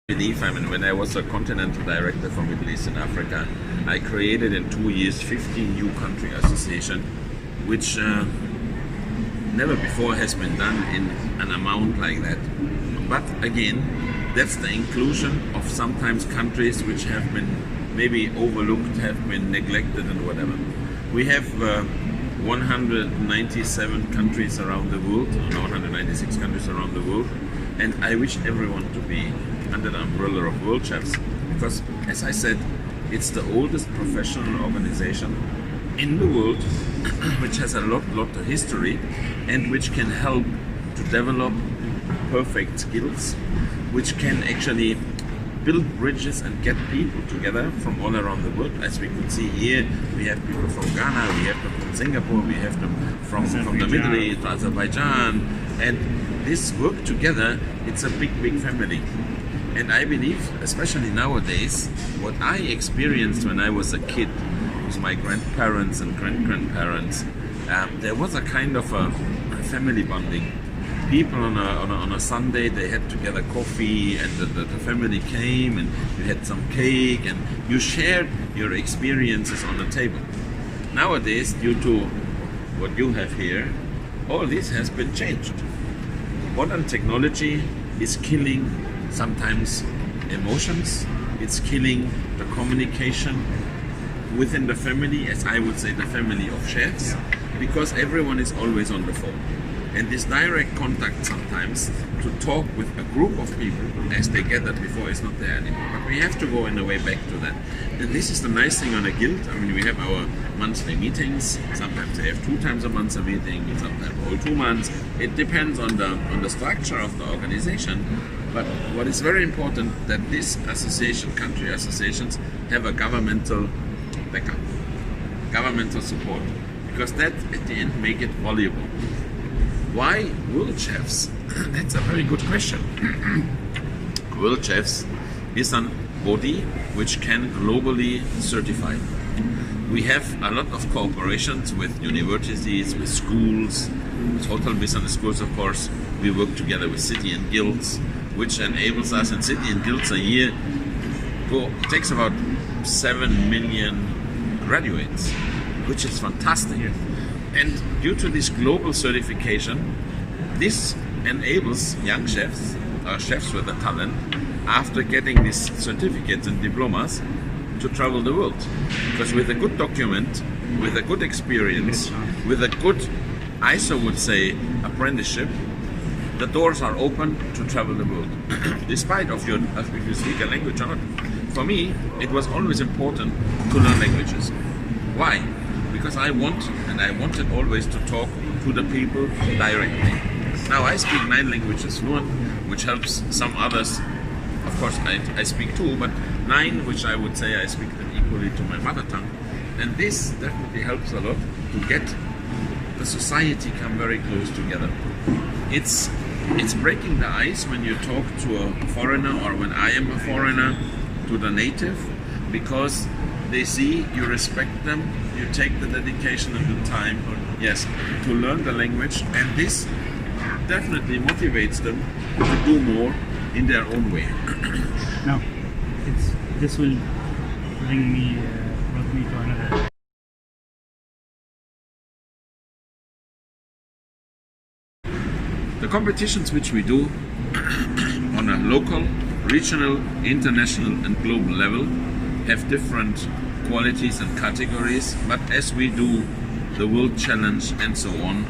believe, when I was a continental director for Middle East and Africa, I created in 2 years 15 new country association, which never before has been done in an amount like that. But again, that's the inclusion of sometimes countries which have been maybe overlooked, have been neglected and whatever. We have 197 countries around the world, no, 196 countries around the world, and I wish everyone to be under the umbrella of Worldchefs, because as I said, it's the oldest professional organization in the world which has a lot of history and which can help to develop perfect skills, which can actually build bridges and get people together from all around the world. As we could see here, we have people from Ghana, we have them from Singapore, we have them from the Middle East, Azerbaijan, and this work together, it's a big family. And I believe, especially nowadays, what I experienced when I was a kid with my grandparents and grandparents, there was a kind of a family bonding. People on a Sunday, they had together coffee, and the family came, and you had some cake, and you shared your experiences on the table. Nowadays, due to what you have here, all this has been changed. Modern technology is killing sometimes emotions, it's killing the communication within the family, as I would say the family of chefs, because everyone is always on the phone. And this direct contact sometimes to talk with a group of people as they gathered before is not there anymore. But we have to go in a way back to that. And this is the nice thing on a guild. We have our monthly meetings. Sometimes they have 2 times a month a meeting, sometimes all 2 months. It depends on the structure of the organization. But what is very important that this association, country associations, have a governmental backup, governmental support, because that at the end make it valuable. Why Worldchefs? That's a very good question. Worldchefs is a body which can globally certify. We have a lot of cooperations with universities, with schools, with hotel business schools, of course. We work together with city and guilds, which enables us, and city and guilds a year takes about 7 million graduates, which is fantastic. And due to this global certification, this enables young chefs, chefs with a talent, after getting these certificates and diplomas, to travel the world. Because with a good document, with a good experience, with a good, ISO would say, apprenticeship, the doors are open to travel the world, despite of if you speak a language or not. For me, it was always important to learn languages. Why? Because I wanted always to talk to the people directly. Now I speak 9 languages fluent, which helps some others. Of course, I speak 2, but 9, which I would say I speak them equally to my mother tongue. And this definitely helps a lot to get the society come very close together. It's breaking the ice when you talk to a foreigner, or when I am a foreigner, to the native, because they see you respect them, you take the dedication and the time, yes, to learn the language, and this definitely motivates them to do more in their own way. Now, this will bring me to another. The competitions which we do on a local, regional, international and global level have different qualities and categories, but as we do the World Challenge and so on,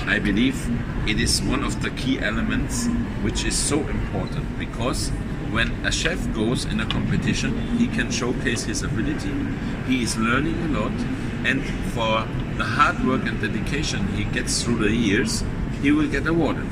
I believe it is one of the key elements which is so important, because when a chef goes in a competition, he can showcase his ability, he is learning a lot, and for the hard work and dedication he gets through the years, he will get awarded.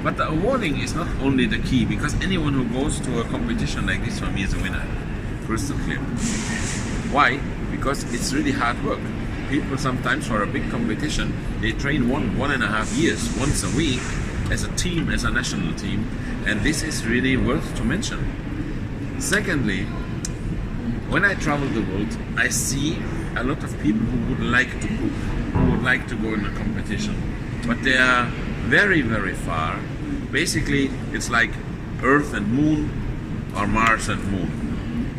But the awarding is not only the key, because anyone who goes to a competition like this for me is a winner. Crystal clear. Why? Because it's really hard work. People sometimes for a big competition, they train 1.5 years, once a week, as a team, as a national team, and this is really worth to mention. Secondly, when I travel the world, I see a lot of people who would like to cook, who would like to go in a competition, but they are very far. Basically, it's like Earth and Moon, or Mars and Moon.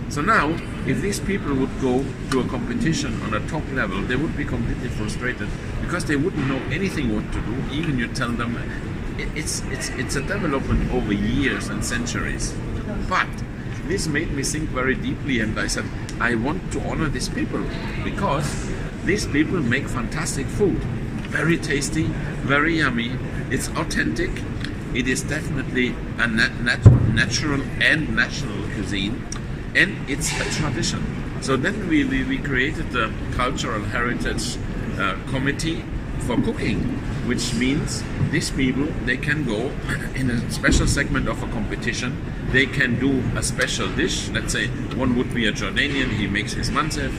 So now, if these people would go to a competition on a top level, they would be completely frustrated because they wouldn't know anything what to do. Even you tell them, it's a development over years and centuries. But this made me think very deeply, and I said, I want to honor these people because these people make fantastic food. Very tasty, very yummy. It's authentic. It is definitely a natural and national cuisine, and it's a tradition. So then we created the Cultural Heritage Committee for cooking, which means these people, they can go in a special segment of a competition. They can do a special dish. Let's say one would be a Jordanian, he makes his mansef.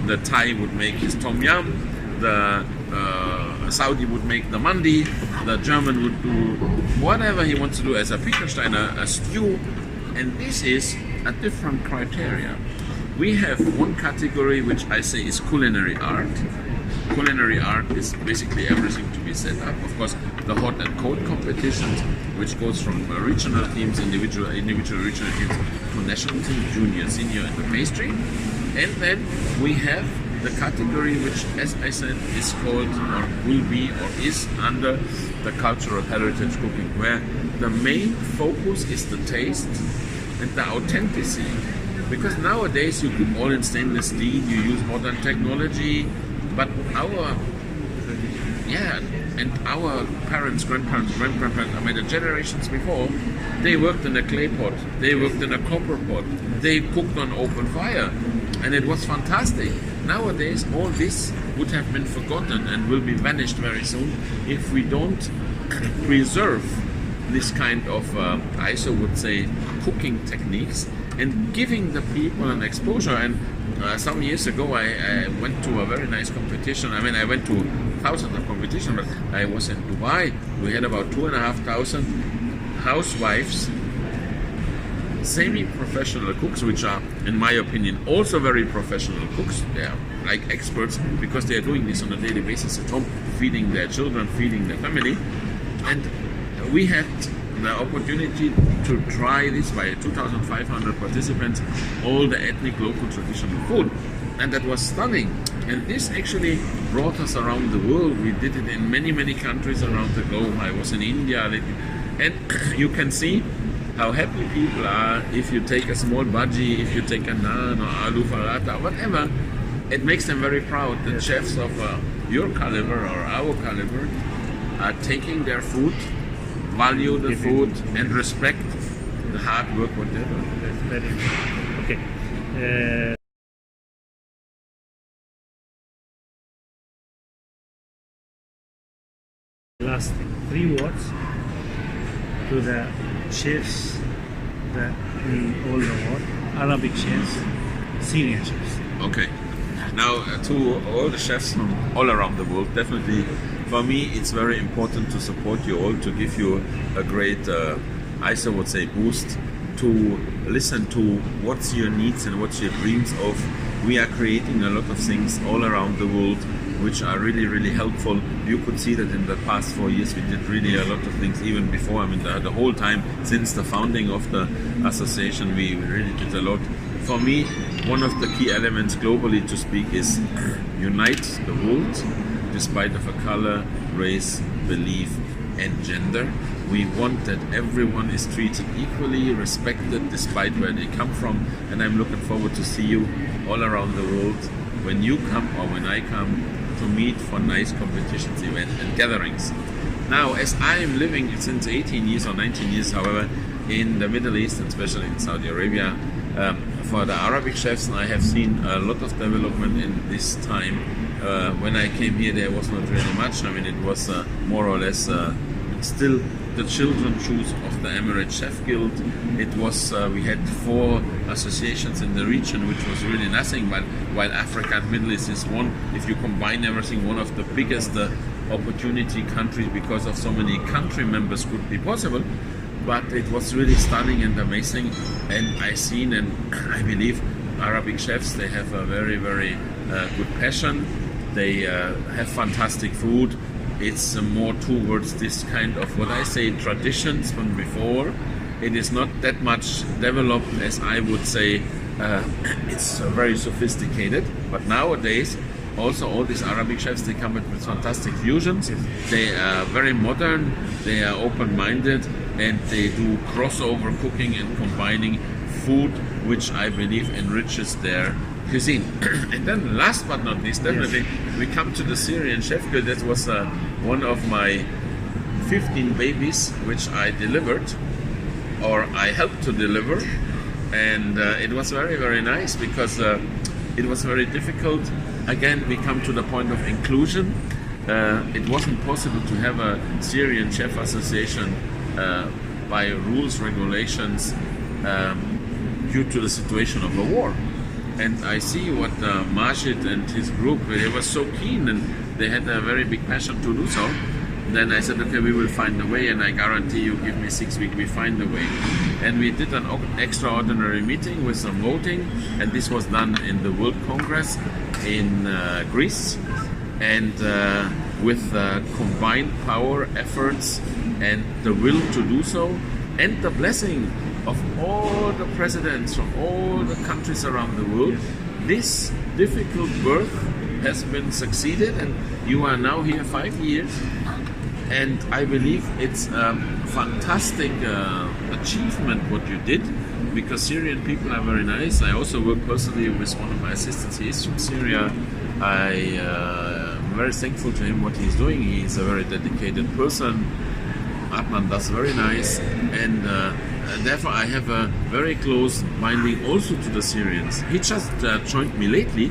The Thai would make his tom yum. The Saudi would make the mandi. The German would do whatever he wants to do as a Pickelsteiner, a stew. And this is a different criteria. We have one category which I say is culinary art. Culinary art is basically everything to be set up. Of course, the hot and cold competitions, which goes from regional teams, individual regional teams, to national teams, junior, senior, and the pastry. And then we have the category which, as I said, is called or will be or is under the cultural heritage cooking, where the main focus is the taste and the authenticity. Because nowadays you cook all in stainless steel, you use modern technology, but our parents, grandparents, I mean the generations before, they worked in a clay pot, they worked in a copper pot, they cooked on open fire, and it was fantastic. Nowadays all this would have been forgotten and will be vanished very soon if we don't preserve this kind of, I would say, cooking techniques and giving the people an exposure. And some years ago I went to a very nice competition. I mean, I went to thousands of competitions, but I was in Dubai. We had about 2,500 housewives, semi-professional cooks, which are, in my opinion, also very professional cooks. They are like experts because they are doing this on a daily basis at home, feeding their children, feeding their family. And we had the opportunity to try this by 2,500 participants, all the ethnic local traditional food. And that was stunning. And this actually brought us around the world. We did it in many, many countries around the globe. I was in India. And you can see how happy people are if you take a small bhaji, if you take a naan or aloo paratha, whatever. It makes them very proud. The chefs of your caliber or our caliber are taking their food, value the food, and respect the hard work what they do. That's very important. Okay. Last thing, 3 words to the chefs in all the world, Arabic chefs, Syrian chefs. Okay. Now, to all the chefs from all around the world, definitely for me it's very important to support you all, to give you a great, I would say, boost, to listen to what's your needs and what's your dreams of. We are creating a lot of things all around the world which are really, really helpful. You could see that in the past 4 years we did really a lot of things, even before. I mean, the whole time since the founding of the association, we really did a lot. For me, one of the key elements globally to speak is unite the world, despite of a color, race, belief, and gender. We want that everyone is treated equally, respected, despite where they come from. And I'm looking forward to see you all around the world when you come or when I come to meet for nice competitions, events, and gatherings. Now, as I am living since 18 years or 19 years, however, in the Middle East, and especially in Saudi Arabia, for the Arabic chefs, I have seen a lot of development in this time. When I came here, there was not really much. I mean, it was more or less still the children's shoes of the Emirate Chef Guild. It was we had 4 associations in the region, which was really nothing. But while Africa and Middle East is one, if you combine everything, one of the biggest opportunity countries, because of so many country members could be possible. But it was really stunning and amazing. And I seen and I believe Arabic chefs, they have a very, very good passion. They have fantastic food. It's more towards this kind of what I say traditions from before, it is not that much developed as I would say. It's very sophisticated, but nowadays also all these Arabic chefs, they come with fantastic fusions. They are very modern, they are open-minded, and they do crossover cooking and combining food, which I believe enriches their cuisine. And then last but not least, definitely, we come to the Syrian Chef Guild. That was one of my 15 babies which I delivered, or I helped to deliver. And it was very, very nice because it was very difficult. Again, we come to the point of inclusion. It wasn't possible to have a Syrian Chef Association by rules, regulations, due to the situation of the war. And I see what Majed and his group, they were so keen and they had a very big passion to do so. Then I said, okay, we will find a way, and I guarantee you, give me 6 weeks, we find a way. And we did an extraordinary meeting with some voting, and this was done in the World Congress in Greece. And with combined power, efforts, and the will to do so, and the blessing of all the presidents from all the countries around the world, this difficult birth has been succeeded, and you are now here 5 years. And I believe it's a fantastic achievement what you did, because Syrian people are very nice. I also work personally with one of my assistants. He is from Syria. I am very thankful to him what he's doing. He's a very dedicated person. Adnan does very nice, and therefore I have a very close binding also to the Syrians. He just joined me lately,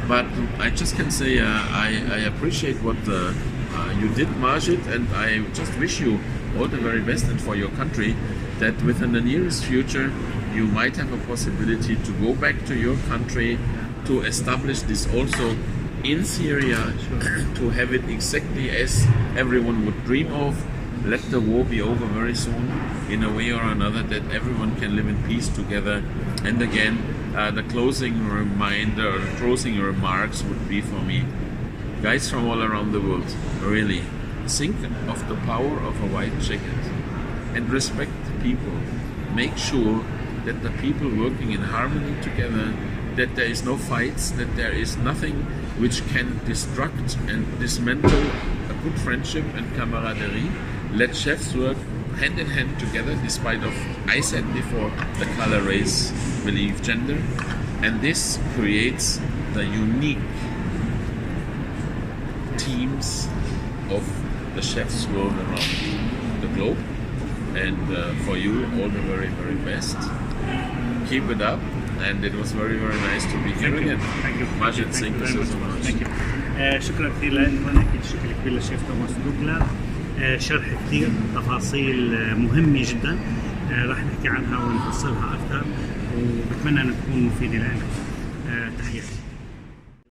but I just can say I appreciate what you did, Majed, and I just wish you all the very best, and for your country, that within the nearest future you might have a possibility to go back to your country, to establish this also in Syria, to have it exactly as everyone would dream of. Let the war be over very soon, in a way or another, that everyone can live in peace together. And again, the closing reminder, or the closing remarks would be for me, guys from all around the world, really think of the power of a white jacket and respect the people. Make sure that the people working in harmony together, that there is no fights, that there is nothing which can destruct and dismantle a good friendship and camaraderie. Let chefs work hand in hand together, despite of, I said before, the color, race, belief, gender. And this creates the unique teams of the chefs world around the globe. And for you, all the very, very best. Keep it up. And it was very, very nice to be here again. Thank you. Majed, thank you so much. Thank you. شكرا كثير لكم، اكيد شكرا كثير للشيف توماس جوجلر. شرح كثير تفاصيل مهمة جدا، راح نحكي عنها ونفصلها أكثر، وبتمنى أن تكون مفيدة لكم. تحياتي.